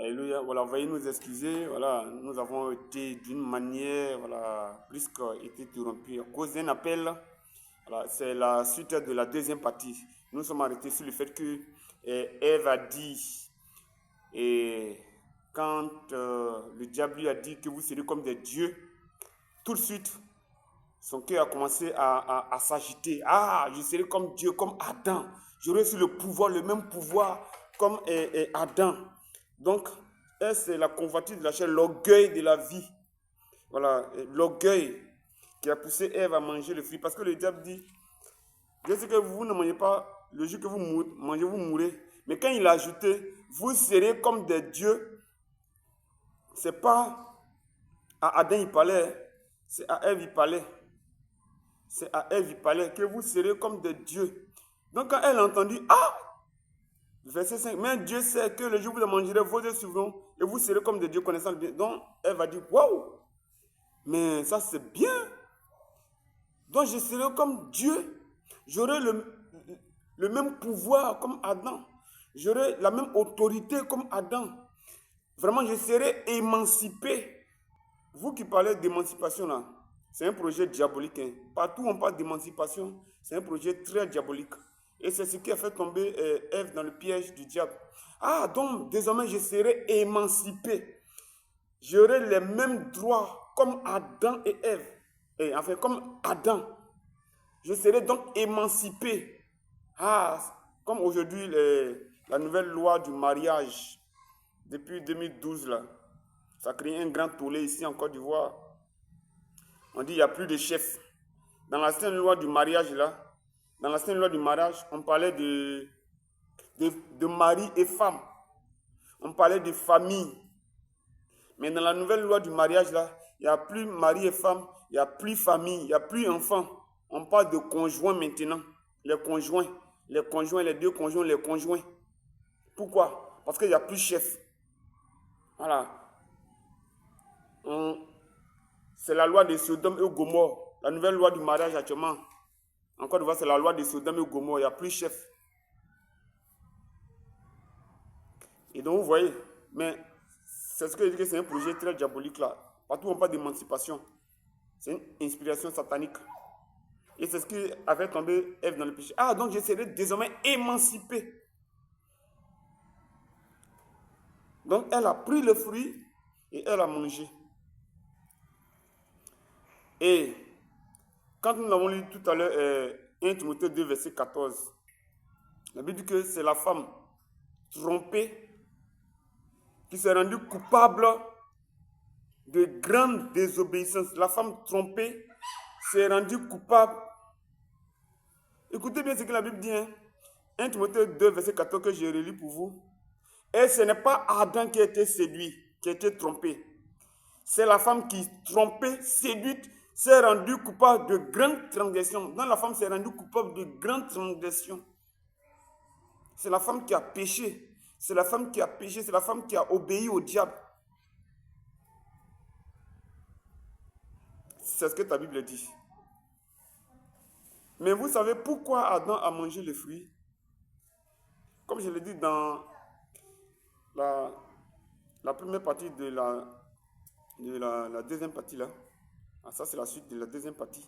Alléluia. Voilà, veuillez nous excuser. Voilà, nous avons été d'une manière, voilà, brusque, été interrompus à cause d'un appel. Voilà, c'est la suite de la deuxième partie. Nous sommes arrêtés sur le fait que Ève a dit, et quand le diable lui a dit que vous serez comme des dieux, tout de suite, son cœur a commencé à s'agiter. Ah, je serai comme Dieu, comme Adam. J'aurai sur le pouvoir, le même pouvoir comme Adam. Donc, c'est la convoitise de la chair, l'orgueil de la vie. Voilà, l'orgueil qui a poussé Ève à manger le fruit. Parce que le diable dit, je sais que vous ne mangez pas, le jour que vous mangez, vous mourrez. Mais quand il a ajouté, vous serez comme des dieux, c'est pas à Adam il parlait, c'est à Ève il parlait. C'est à Ève il parlait que vous serez comme des dieux. Donc quand elle a entendu, ah, verset 5, mais Dieu sait que le jour où vous mangerez, vos yeux s'ouvriront et vous serez comme des dieux connaissant le bien. Donc elle va dire, waouh, mais ça c'est bien. Donc je serai comme Dieu. J'aurai le même pouvoir comme Adam. J'aurai la même autorité comme Adam. Vraiment, je serai émancipé. Vous qui parlez d'émancipation là, c'est un projet diabolique. Hein. Partout où on parle d'émancipation, c'est un projet très diabolique. Et c'est ce qui a fait tomber Ève dans le piège du diable. Ah, donc désormais je serai émancipé. J'aurai les mêmes droits comme Adam et Ève. Et enfin, comme Adam. Je serai donc émancipé. Ah, comme aujourd'hui, la nouvelle loi du mariage, depuis 2012, là, ça crée un grand tollé ici en Côte d'Ivoire. On dit qu'il n'y a plus de chef. Dans l'ancienne loi du mariage, là, dans l'ancienne loi du mariage, on parlait de mari et femme. On parlait de famille. Mais dans la nouvelle loi du mariage, là, il n'y a plus mari et femme, il n'y a plus famille, il n'y a plus enfant. On parle de conjoints maintenant. Les conjoints, les deux conjoints, les conjoints. Pourquoi? Parce qu'il n'y a plus chef. Voilà. C'est la loi de Sodome et Gomorrhe. La nouvelle loi du mariage actuellement. Encore une fois, c'est la loi de Sodome et Gomorrhe. Il n'y a plus chef. Et donc, vous voyez, mais c'est ce que je dis que c'est un projet très diabolique là. Partout où on parle d'émancipation, c'est une inspiration satanique. Et c'est ce qui avait tombé Ève dans le péché. Ah, donc je serai désormais émancipé. Donc, elle a pris le fruit et elle a mangé. Et quand nous l'avons lu tout à l'heure, 1 Timothée 2, verset 14, la Bible dit que c'est la femme trompée qui s'est rendue coupable de grande désobéissance. La femme trompée s'est rendue coupable. Écoutez bien ce que la Bible dit. Hein? 1 Timothée 2, verset 14 que j'ai relu pour vous. Et ce n'est pas Adam qui a été séduit, qui a été trompé. C'est la femme qui, trompée, séduite, s'est rendue coupable de grandes transgressions. Donc la femme s'est rendue coupable de grandes transgressions. C'est la femme qui a péché. C'est la femme qui a péché. C'est la femme qui a obéi au diable. C'est ce que ta Bible dit. Mais vous savez pourquoi Adam a mangé le fruit? Comme je l'ai dit dans la première partie de la deuxième partie là. Ah, ça c'est la suite de la deuxième partie.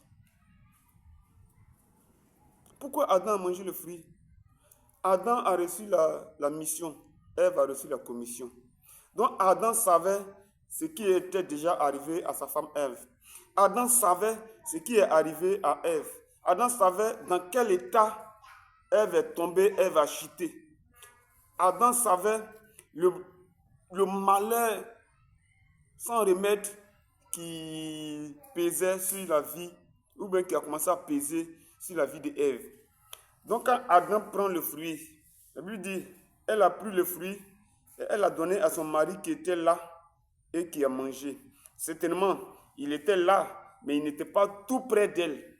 Pourquoi Adam a mangé le fruit? Adam a reçu la mission. Ève a reçu la commission. Donc Adam savait ce qui était déjà arrivé à sa femme Ève. Adam savait ce qui est arrivé à Ève. Adam savait dans quel état Ève est tombée, Ève a chuté. Adam savait le malheur sans remède qui pesait sur la vie, ou bien qui a commencé à peser sur la vie d'Ève. Donc quand Adam prend le fruit, la Bible dit, elle a pris le fruit et elle a donné à son mari qui était là et qui a mangé. Certainement, il était là, mais il n'était pas tout près d'elle.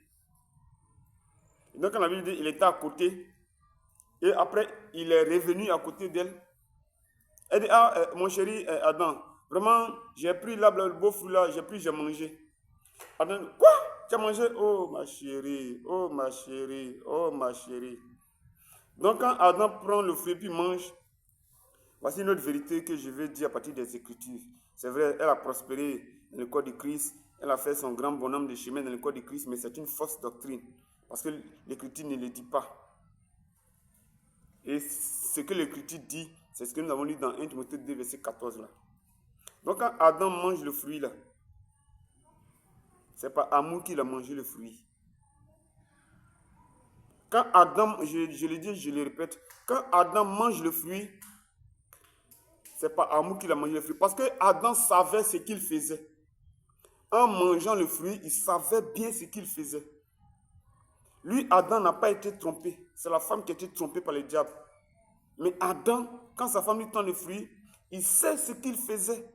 Donc quand la Bible dit, il était à côté, et après, il est revenu à côté d'elle. Elle dit, ah, mon chéri Adam, vraiment, j'ai pris là, le beau fruit là, j'ai mangé. Adam dit, quoi? Tu as mangé? Oh ma chérie, oh ma chérie, oh ma chérie. Donc quand Adam prend le fruit puis mange, Voici une autre vérité que je vais dire à partir des Écritures. C'est vrai, elle a prospéré dans le corps de Christ. Elle a fait son grand bonhomme de chemin dans le corps de Christ, mais c'est une fausse doctrine. Parce que l'Écriture ne le dit pas. Et ce que l'Écriture dit, c'est ce que nous avons lu dans 1 Timothée 2, verset 14 là. Donc quand Adam mange le fruit là, c'est pas amour qu'il a mangé le fruit. Quand Adam, je le dis, je le répète, quand Adam mange le fruit, c'est pas amour qu'il a mangé le fruit. Parce que Adam savait ce qu'il faisait. En mangeant le fruit, il savait bien ce qu'il faisait. Lui, Adam n'a pas été trompé. C'est la femme qui a été trompée par le diable. Mais Adam, quand sa femme lui tend le fruit, il sait ce qu'il faisait.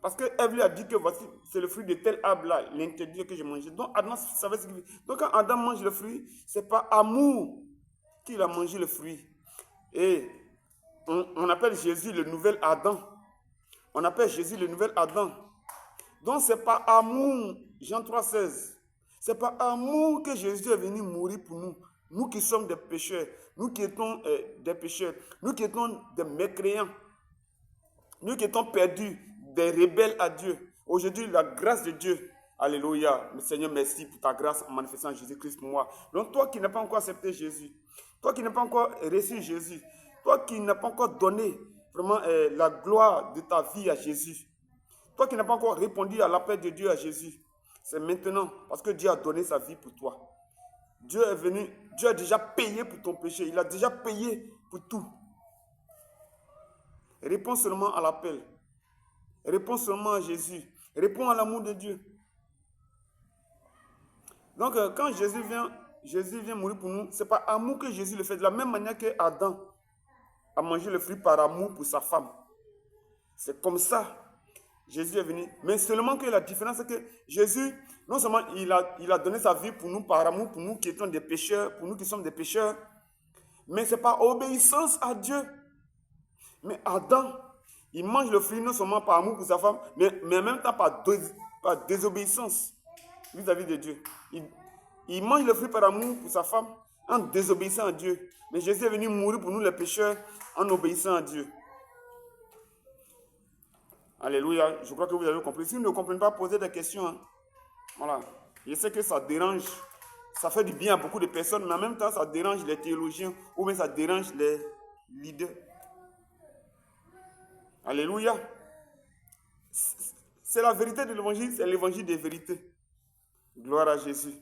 Parce que Ève lui a dit que voici, c'est le fruit de tel arbre-là, l'interdit que j'ai mangé. Donc Adam savait ce qu'il faisait. Donc quand Adam mange le fruit, ce n'est pas amour qu'il a mangé le fruit. Et on appelle Jésus le nouvel Adam. On appelle Jésus le nouvel Adam. Donc ce n'est pas amour, Jean 3,16. Ce n'est pas amour que Jésus est venu mourir pour nous. Nous qui sommes des pécheurs, nous qui étions des pécheurs, nous qui étions des mécréants, nous qui étions perdus, des rebelles à Dieu. Aujourd'hui, la grâce de Dieu, alléluia, Seigneur, merci pour ta grâce en manifestant Jésus-Christ pour moi. Donc toi qui n'as pas encore accepté Jésus, toi qui n'as pas encore reçu Jésus, toi qui n'as pas encore donné vraiment la gloire de ta vie à Jésus, toi qui n'as pas encore répondu à l'appel de Dieu à Jésus, c'est maintenant parce que Dieu a donné sa vie pour toi. Dieu est venu, Dieu a déjà payé pour ton péché, il a déjà payé pour tout. Réponds seulement à l'appel. Réponds seulement à Jésus. Réponds à l'amour de Dieu. Donc, quand Jésus vient mourir pour nous, ce n'est pas amour que Jésus le fait. De la même manière que Adam a mangé le fruit par amour pour sa femme. C'est comme ça. Jésus est venu. Mais seulement que la différence, c'est que Jésus, non seulement il a donné sa vie pour nous, par amour, pour nous qui étions des pécheurs, pour nous qui sommes des pécheurs, mais c'est par obéissance à Dieu. Mais Adam, il mange le fruit non seulement par amour pour sa femme, mais en même temps par désobéissance vis-à-vis de Dieu. Il mange le fruit par amour pour sa femme en désobéissant à Dieu. Mais Jésus est venu mourir pour nous les pécheurs en obéissant à Dieu. Alléluia, je crois que vous avez compris. Si vous ne comprenez pas, posez des questions. Hein. Voilà. Je sais que ça dérange, ça fait du bien à beaucoup de personnes, mais en même temps, ça dérange les théologiens ou bien ça dérange les leaders. Alléluia. C'est la vérité de l'évangile, c'est l'évangile des vérités. Gloire à Jésus.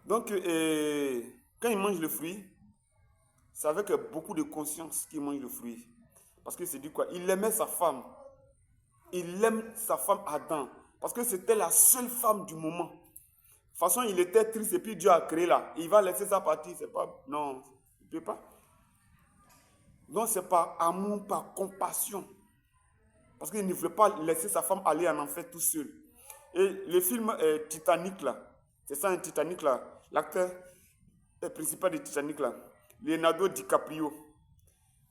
Donc, quand il mange le fruit, c'est avec beaucoup de conscience qu'il mange le fruit. Parce que c'est dit quoi? Il aimait sa femme. Il aime sa femme Adam. Parce que c'était la seule femme du moment. De toute façon, il était triste et puis Dieu a créé là. Il va laisser ça partir. C'est pas... Non, il ne peut pas. Donc, c'est par amour, par compassion. Parce qu'il ne voulait pas laisser sa femme aller en enfer tout seul. Et le film Titanic là, c'est ça un Titanic là, l'acteur principal de Titanic là, Leonardo DiCaprio.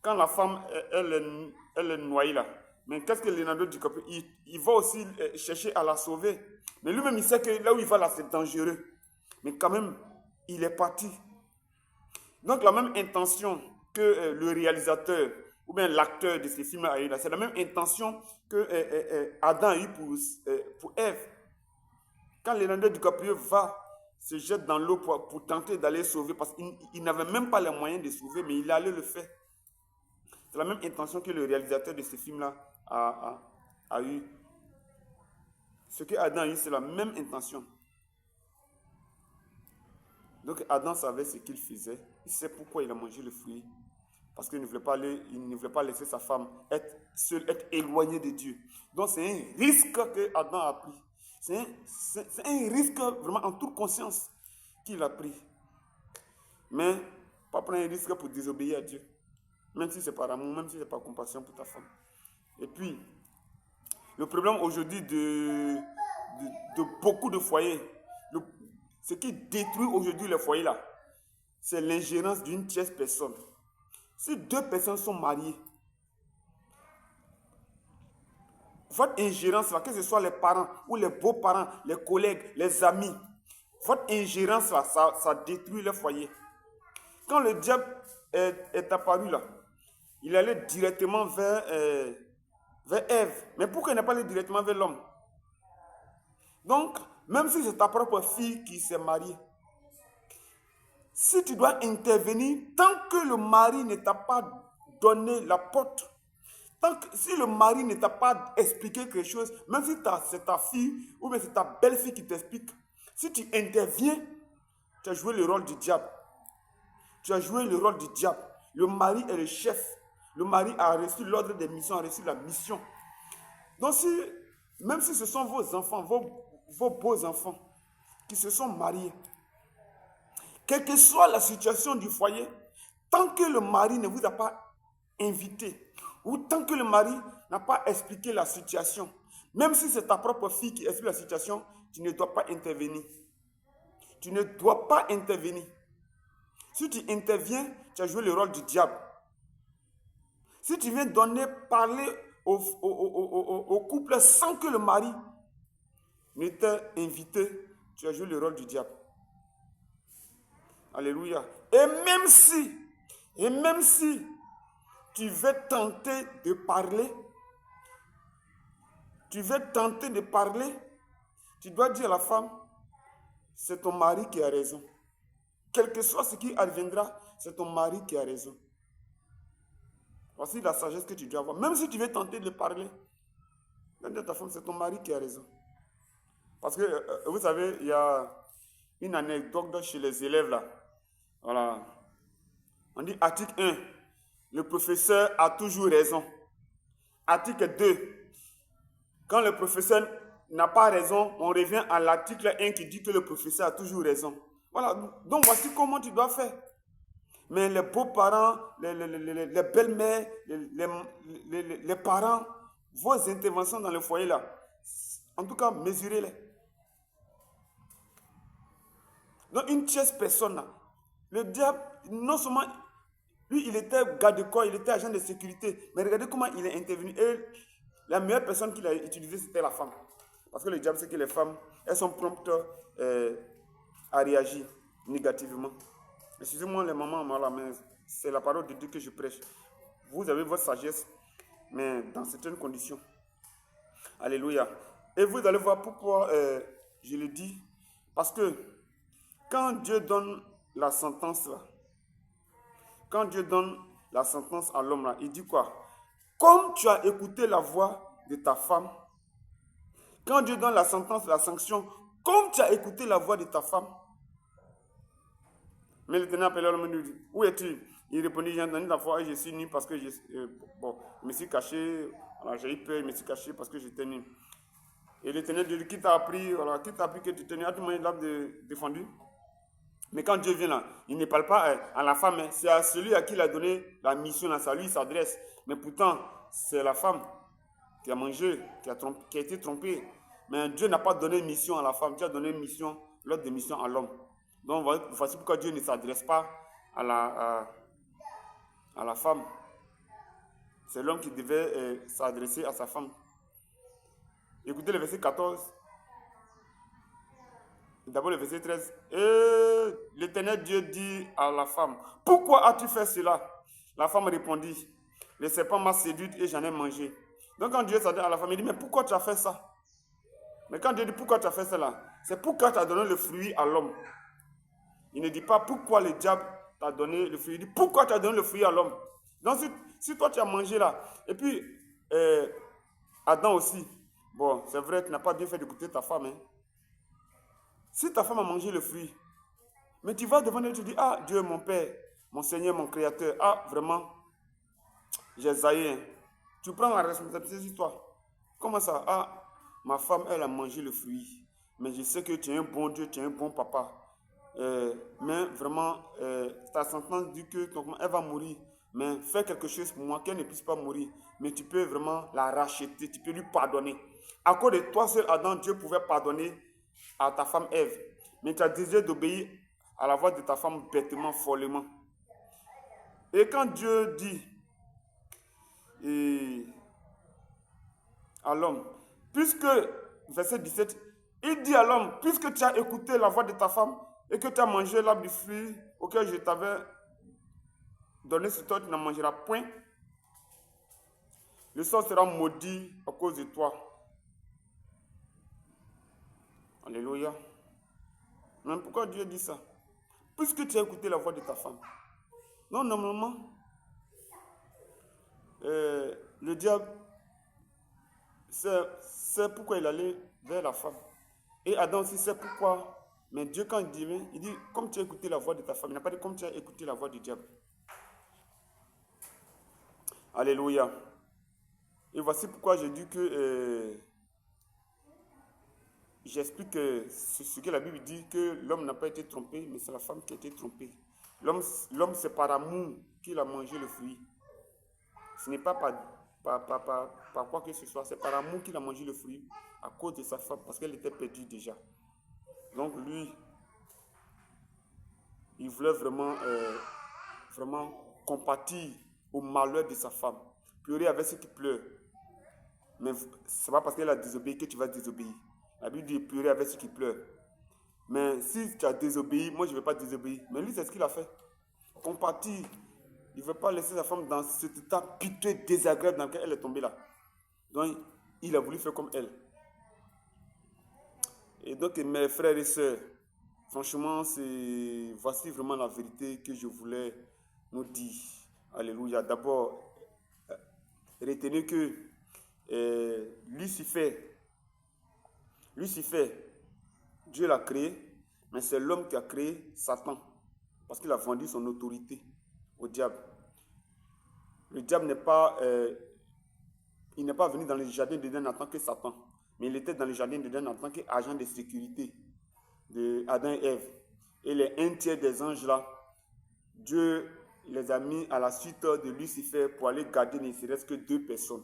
Quand la femme, elle est noyée là, mais qu'est-ce que Leonardo DiCaprio, il va aussi chercher à la sauver. Mais lui-même, il sait que là où il va là, c'est dangereux. Mais quand même, il est parti. Donc la même intention que le réalisateur ou bien l'acteur de ce film a eu là, c'est la même intention que Adam a eu pour Ève. Quand Leonardo DiCaprio se jette dans l'eau pour tenter d'aller sauver, parce qu'il n'avait même pas les moyens de sauver, mais il allait le faire. C'est la même intention que le réalisateur de ce film-là a eu. Ce que Adam a eu, c'est la même intention. Donc Adam savait ce qu'il faisait. Il sait pourquoi il a mangé le fruit. Parce qu'il ne voulait pas laisser sa femme être seule, être éloignée de Dieu. Donc c'est un risque que Adam a pris. C'est un risque vraiment en toute conscience qu'il a pris. Mais pas prendre un risque pour désobéir à Dieu. Même si c'est par amour, même si c'est par compassion pour ta femme. Et puis, le problème aujourd'hui de beaucoup de foyers, ce qui détruit aujourd'hui les foyers là, c'est l'ingérence d'une tierce personne. Si deux personnes sont mariées, votre ingérence là, que ce soit les parents ou les beaux-parents, les collègues, les amis, votre ingérence là, ça détruit le foyer. Quand le diable est apparu là, il allait directement vers Ève. Mais pourquoi il n'est pas allé directement vers l'homme? Donc, même si c'est ta propre fille qui s'est mariée, si tu dois intervenir, tant que le mari ne t'a pas donné la porte, si le mari ne t'a pas expliqué quelque chose, même si c'est ta fille ou bien c'est ta belle-fille qui t'explique, si tu interviens, tu as joué le rôle du diable. Tu as joué le rôle du diable. Le mari est le chef. Le mari a reçu l'ordre des missions, a reçu la mission. Donc, même si ce sont vos enfants, vos beaux enfants, qui se sont mariés, quelle que soit la situation du foyer, tant que le mari ne vous a pas invité, ou tant que le mari n'a pas expliqué la situation, même si c'est ta propre fille qui explique la situation, tu ne dois pas intervenir. Tu ne dois pas intervenir. Si tu interviens, tu as joué le rôle du diable. Si tu viens parler au couple sans que le mari ne t'ait invité, tu as joué le rôle du diable. Alléluia. Et même si tu veux tenter de parler, tu dois dire à la femme, c'est ton mari qui a raison. Quel que soit ce qui adviendra, c'est ton mari qui a raison. Voici la sagesse que tu dois avoir. Même si tu veux tenter de parler, dis à ta femme, c'est ton mari qui a raison. Parce que, vous savez, il y a une anecdote chez les élèves là. Voilà. On dit article 1, le professeur a toujours raison. Article 2, quand le professeur n'a pas raison, on revient à l'article 1 qui dit que le professeur a toujours raison. Voilà, donc voici comment tu dois faire. Mais les beaux-parents, les belles-mères, les parents, vos interventions dans le foyer là, en tout cas, mesurez-les. Donc une tierce personne là, le diable, non seulement, lui il était garde-corps, il était agent de sécurité, mais regardez comment il est intervenu. Et la meilleure personne qu'il a utilisée, c'était la femme. Parce que le diable, c'est que les femmes, elles sont promptes à réagir négativement. Excusez-moi les mamans, mais c'est la parole de Dieu que je prêche. Vous avez votre sagesse, mais dans certaines conditions. Alléluia. Et vous allez voir pourquoi je le dis. Parce que quand Dieu donne la sentence là, quand Dieu donne la sentence à l'homme là, il dit quoi? Comme tu as écouté la voix de ta femme, quand Dieu donne la sentence, la sanction, comme tu as écouté la voix de ta femme. Mais l'Éternel appela l'homme et lui dit, où es-tu? Il répondit, j'ai entendu ta voix et je suis nu parce que je me suis caché, j'ai eu peur, je me suis caché parce que j'étais nu. Et l'Éternel dit, qui t'a appris, qui t'a appris que tu étais nu? As-tu mangé de l'arbre défendu? Mais quand Dieu vient là, il ne parle pas à la femme, c'est à celui à qui il a donné la mission, à lui il s'adresse. Mais pourtant, c'est la femme qui a mangé, qui a été trompée. Mais Dieu n'a pas donné mission à la femme, Dieu a donné l'ordre de mission à l'homme. Donc voici pourquoi Dieu ne s'adresse pas à la femme. C'est l'homme qui devait s'adresser à sa femme. Écoutez le verset 14. D'abord le verset 13. Et l'Éternel Dieu dit à la femme, pourquoi as-tu fait cela? La femme répondit, le serpent m'a séduite et j'en ai mangé. Donc quand Dieu s'adresse à la femme, il dit, mais pourquoi tu as fait ça? Mais quand Dieu dit, pourquoi tu as fait cela? C'est pourquoi tu as donné le fruit à l'homme. Il ne dit pas pourquoi le diable t'a donné le fruit. Il dit, pourquoi tu as donné le fruit à l'homme? Donc si toi tu as mangé là, et puis Adam aussi, bon, c'est vrai, tu n'as pas bien fait d'écouter ta femme, hein. Si ta femme a mangé le fruit, mais tu vas devant elle et tu dis, ah, Dieu, mon Père, mon Seigneur, mon Créateur, ah, vraiment, j'ai zaï, hein. Tu prends la responsabilité sur toi. Comment ça? Ah, ma femme, elle a mangé le fruit. Mais je sais que tu es un bon Dieu, tu es un bon papa. Mais vraiment, ta sentence dit que elle va mourir. Mais fais quelque chose pour moi, qu'elle ne puisse pas mourir. Mais tu peux vraiment la racheter, tu peux lui pardonner. À cause de toi seul, Adam, Dieu pouvait pardonner à ta femme Ève. Mais tu as désiré d'obéir à la voix de ta femme bêtement, follement. Et quand Dieu dit à l'homme, puisque, verset 17, il dit à l'homme, puisque tu as écouté la voix de ta femme et que tu as mangé l'arbre du fruit auquel je t'avais donné sur toi, tu n'en mangeras point. Le sort sera maudit à cause de toi. Alléluia. Mais pourquoi Dieu dit ça? Puisque tu as écouté la voix de ta femme. Non, normalement, le diable, c'est pourquoi il allait vers la femme. Et Adam aussi sait pourquoi. Mais Dieu, quand il dit, comme tu as écouté la voix de ta femme, il n'a pas dit comme tu as écouté la voix du diable. Alléluia. Et voici pourquoi je dis que j'explique ce que la Bible dit, que l'homme n'a pas été trompé, mais c'est la femme qui a été trompée. L'homme, c'est par amour qu'il a mangé le fruit. Ce n'est pas par quoi que ce soit, c'est par amour qu'il a mangé le fruit à cause de sa femme, parce qu'elle était perdue déjà. Donc lui, il voulait vraiment compatir au malheur de sa femme. Pleurer avec ceux qui pleurent. Mais ce n'est pas parce qu'elle a désobéi que tu vas désobéir. La Bible dit pleurer avec ceux qui pleurent. Mais si tu as désobéi, moi je ne vais pas désobéir. Mais lui, c'est ce qu'il a fait. Compatir. Il ne veut pas laisser sa femme dans cet état piteux, désagréable dans lequel elle est tombée là. Donc, il a voulu faire comme elle. Et donc, mes frères et sœurs, franchement, voici vraiment la vérité que je voulais nous dire. Alléluia. D'abord, retenez que Lucifer, Dieu l'a créé, mais c'est l'homme qui a créé Satan, parce qu'il a vendu son autorité au diable. Le diable n'est pas venu dans le jardin d'Éden en tant que Satan, mais il était dans le jardin d'Éden en tant qu'agent de sécurité de Adam et Ève. Et les 1/3 des anges là, Dieu les a mis à la suite de Lucifer pour aller garder ne serait-ce que 2 personnes.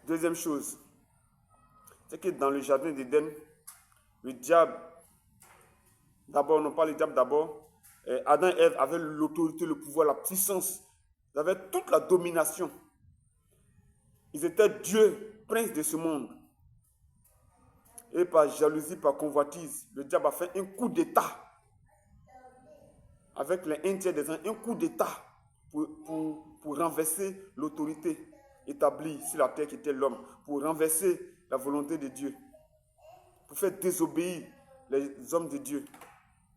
Deuxième chose, c'est que dans le jardin d'Éden, le diable, d'abord, on parle du diable d'abord, Adam et Ève avaient l'autorité, le pouvoir, la puissance, ils avaient toute la domination. Ils étaient Dieu, prince de ce monde. Et par jalousie, par convoitise, le diable a fait un coup d'état avec les 1/3 des anges, un coup d'état pour renverser l'autorité établie sur la terre qui était l'homme, pour renverser la volonté de Dieu, pour faire désobéir les hommes de Dieu,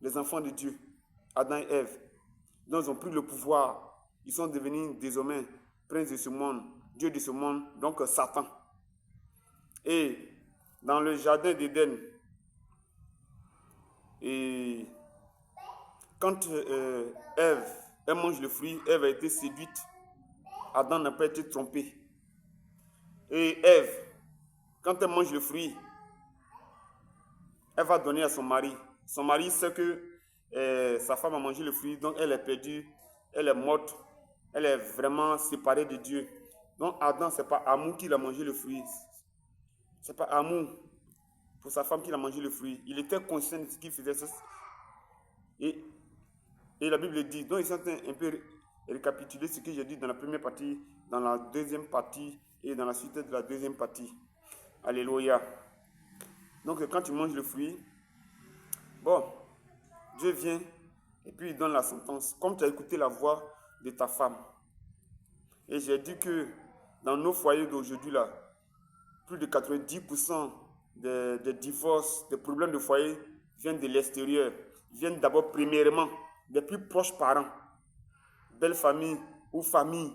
les enfants de Dieu, Adam et Ève. Donc ils ont pris le pouvoir, ils sont devenus désormais princes de ce monde, Dieu de ce monde, donc Satan. Et dans le jardin d'Éden, et quand Ève, elle mange le fruit, Ève a été séduite. Adam n'a pas été trompé. Et Ève, quand elle mange le fruit, elle va donner à son mari. Son mari sait que sa femme a mangé le fruit, donc elle est perdue, elle est morte, elle est vraiment séparée de Dieu. Donc Adam, ce n'est pas amour qu'il a mangé le fruit. Ce n'est pas amour pour sa femme qu'il a mangé le fruit. Il était conscient de ce qu'il faisait. Et la Bible dit, donc ils sont un peu récapituler ce que j'ai dit dans la première partie, dans la deuxième partie et dans la suite de la deuxième partie. Alléluia. Donc quand tu manges le fruit, bon, Dieu vient et puis il donne la sentence. Comme tu as écouté la voix de ta femme. Et j'ai dit que dans nos foyers d'aujourd'hui là, plus de 90% des divorces, des problèmes de foyer viennent de l'extérieur. Viennent d'abord premièrement des plus proches parents, belle famille ou famille.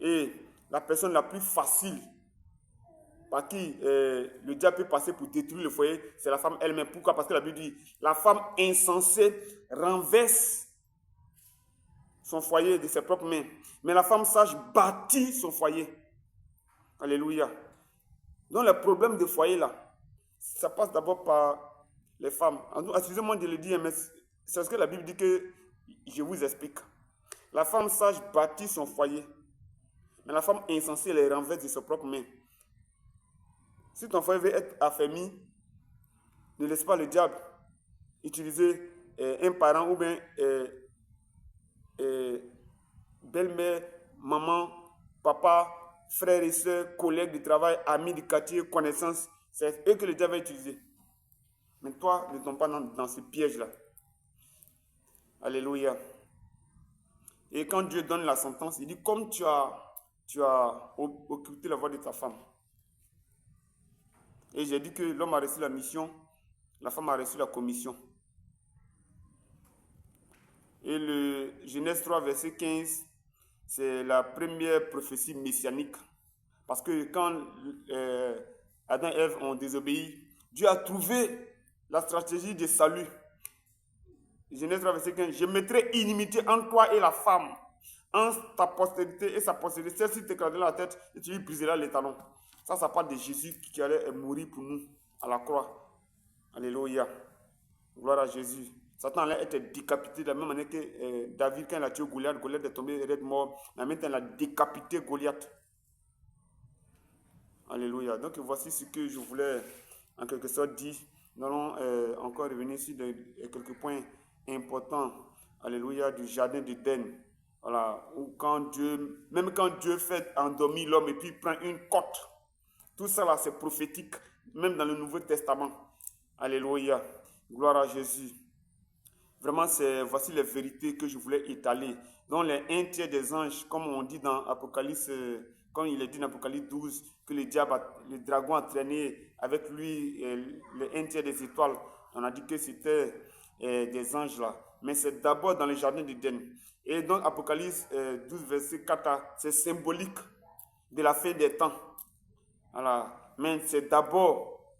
Et la personne la plus facile par qui le diable peut passer pour détruire le foyer, c'est la femme elle-même. Pourquoi? Parce que la Bible dit, la femme insensée renverse son foyer de ses propres mains. Mais la femme sage bâtit son foyer. Alléluia. Donc les problèmes de foyer là, ça passe d'abord par les femmes. Excusez-moi de le dire, mais c'est ce que la Bible dit que je vous explique. La femme sage bâtit son foyer. Mais la femme insensée les renverse de ses propres mains. Si ton foyer veut être affermi, ne laisse pas le diable utiliser un parent ou bien belle-mère, maman, papa, frères et sœurs, collègues de travail, amis du quartier, connaissances. C'est eux que le diable va utiliser. Mais toi, ne tombe pas dans ce piège-là. Alléluia. Et quand Dieu donne la sentence, il dit, comme tu as occulté la voix de ta femme. Et j'ai dit que l'homme a reçu la mission, la femme a reçu la commission. Et le Genèse 3, verset 15, c'est la première prophétie messianique. Parce que quand Adam et Ève ont désobéi, Dieu a trouvé la stratégie de salut. Genèse 3, verset 15, je mettrai inimitié entre toi et la femme, en ta postérité et sa postérité. Celle-ci t'écrasera la tête et tu lui briseras les talons. Ça parle de Jésus qui allait mourir pour nous à la croix. Alléluia. Gloire à Jésus. Satan allait être décapité de la même manière que David, quand il a tué Goliath, Goliath est tombé, il est mort. La même temps, il a décapité Goliath. Alléluia. Donc voici ce que je voulais en quelque sorte dire. Nous allons encore revenir sur quelques points importants. Alléluia, du jardin d'Éden. Voilà, où même quand Dieu fait endormir l'homme et puis il prend une côte. Tout ça là, c'est prophétique, même dans le Nouveau Testament. Alléluia. Gloire à Jésus. Vraiment, voici les vérités que je voulais étaler. Donc, les 1/3 des anges, comme on dit dans Apocalypse, comme il est dit dans Apocalypse 12, que le dragon a traîné avec lui les 1/3 des étoiles. On a dit que c'était des anges là. Mais c'est d'abord dans le jardin d'Éden. Et donc, Apocalypse 12, verset 4, c'est symbolique de la fin des temps. Voilà. Mais c'est d'abord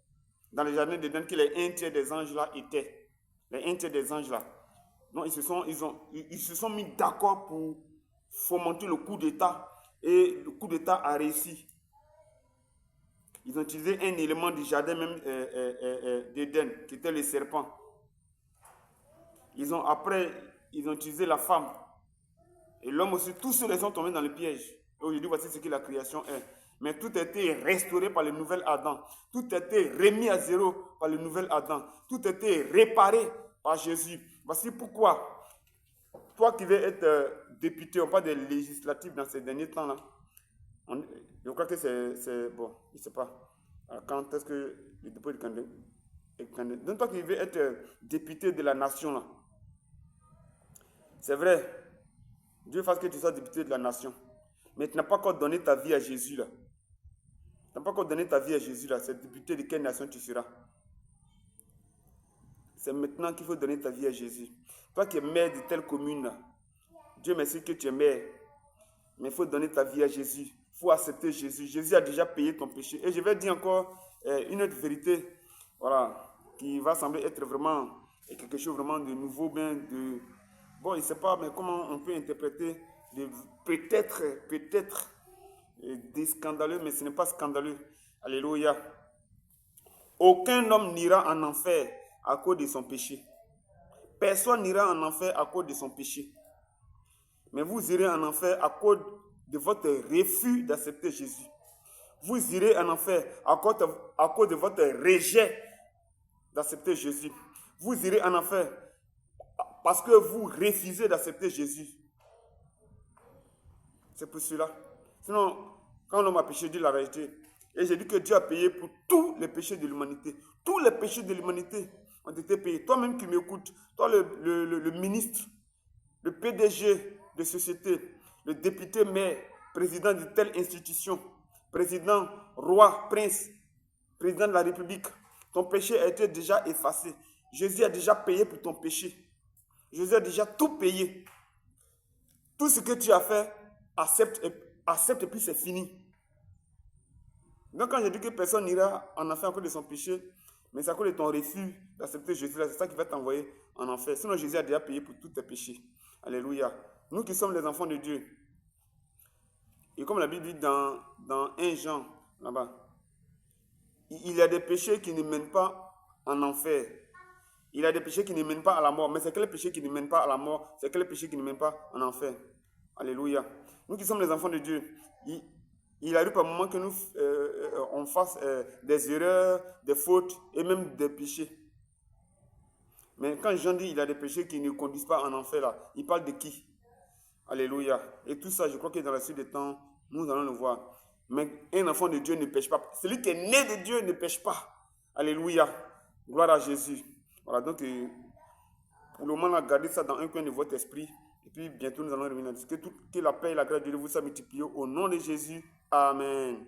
dans le jardin d'Éden que les 1/3 des anges là étaient. Les 1/3 des anges là. Donc ils se sont mis d'accord pour fomenter le coup d'État. Et le coup d'État a réussi. Ils ont utilisé un élément du jardin même d'Éden, qui était le serpent. Après, ils ont utilisé la femme. Et l'homme aussi, tous ceux-là sont tombés dans le piège. Et aujourd'hui, voici ce que la création est. Mais tout a été restauré par le nouvel Adam. Tout a été remis à zéro par le nouvel Adam. Tout a été réparé par Jésus. Voici pourquoi, toi qui veux être député, on parle des législatives dans ces derniers temps-là. Je crois que c'est bon, je ne sais pas. Quand est-ce que le dépôt du candidat est candidat. Donc toi qui veux être député de la nation, là. C'est vrai, Dieu fasse que tu sois député de la nation. Mais tu n'as pas encore donné ta vie à Jésus, là. Tu n'as pas encore donné ta vie à Jésus, là. C'est député de quelle nation tu seras? C'est maintenant qu'il faut donner ta vie à Jésus. Toi qui es maire de telle commune, là, Dieu merci que tu es maire. Mais il faut donner ta vie à Jésus. Il faut accepter Jésus. Jésus a déjà payé ton péché. Et je vais dire encore une autre vérité, voilà, qui va sembler être vraiment quelque chose vraiment de nouveau, bien de... Bon, je ne sais pas, mais comment on peut interpréter peut-être des scandaleux, mais ce n'est pas scandaleux. Alléluia. Aucun homme n'ira en enfer à cause de son péché. Personne n'ira en enfer à cause de son péché. Mais vous irez en enfer à cause de votre refus d'accepter Jésus. Vous irez en enfer à cause de votre rejet d'accepter Jésus. Vous irez en enfer parce que vous refusez d'accepter Jésus. C'est pour cela. Sinon, quand l'homme a péché, Dieu l'a rejeté. Et j'ai dit que Dieu a payé pour tous les péchés de l'humanité. Tous les péchés de l'humanité ont été payés. Toi-même qui m'écoutes, toi le ministre, le PDG de société, le député maire, président de telle institution, président, roi, prince, président de la République, ton péché a été déjà effacé. Jésus a déjà payé pour ton péché. Jésus a déjà tout payé. Tout ce que tu as fait, accepte et puis c'est fini. Donc quand je dis que personne n'ira en enfer à cause de son péché, mais c'est à cause de ton refus d'accepter Jésus, c'est ça qui va t'envoyer en enfer. Sinon Jésus a déjà payé pour tous tes péchés. Alléluia. Nous qui sommes les enfants de Dieu, et comme la Bible dit dans 1 Jean, là-bas, il y a des péchés qui ne mènent pas en enfer. Il y a des péchés qui ne mènent pas à la mort. Mais c'est quel péché qui ne mène pas à la mort? C'est quel péché qui ne mène pas en enfer? Alléluia. Nous qui sommes les enfants de Dieu, il arrive par moment que nous on fasse des erreurs, des fautes et même des péchés. Mais quand Jean dit qu'il y a des péchés qui ne conduisent pas en enfer, là, il parle de qui? Alléluia. Et tout ça, je crois que dans la suite des temps, nous allons le voir. Mais un enfant de Dieu ne pêche pas. Celui qui est né de Dieu ne pêche pas. Alléluia. Gloire à Jésus. Voilà, donc pour le moment, gardez ça dans un coin de votre esprit. Et puis bientôt, nous allons revenir. Que la paix et la grâce de Dieu vous soient multipliées au nom de Jésus. Amen.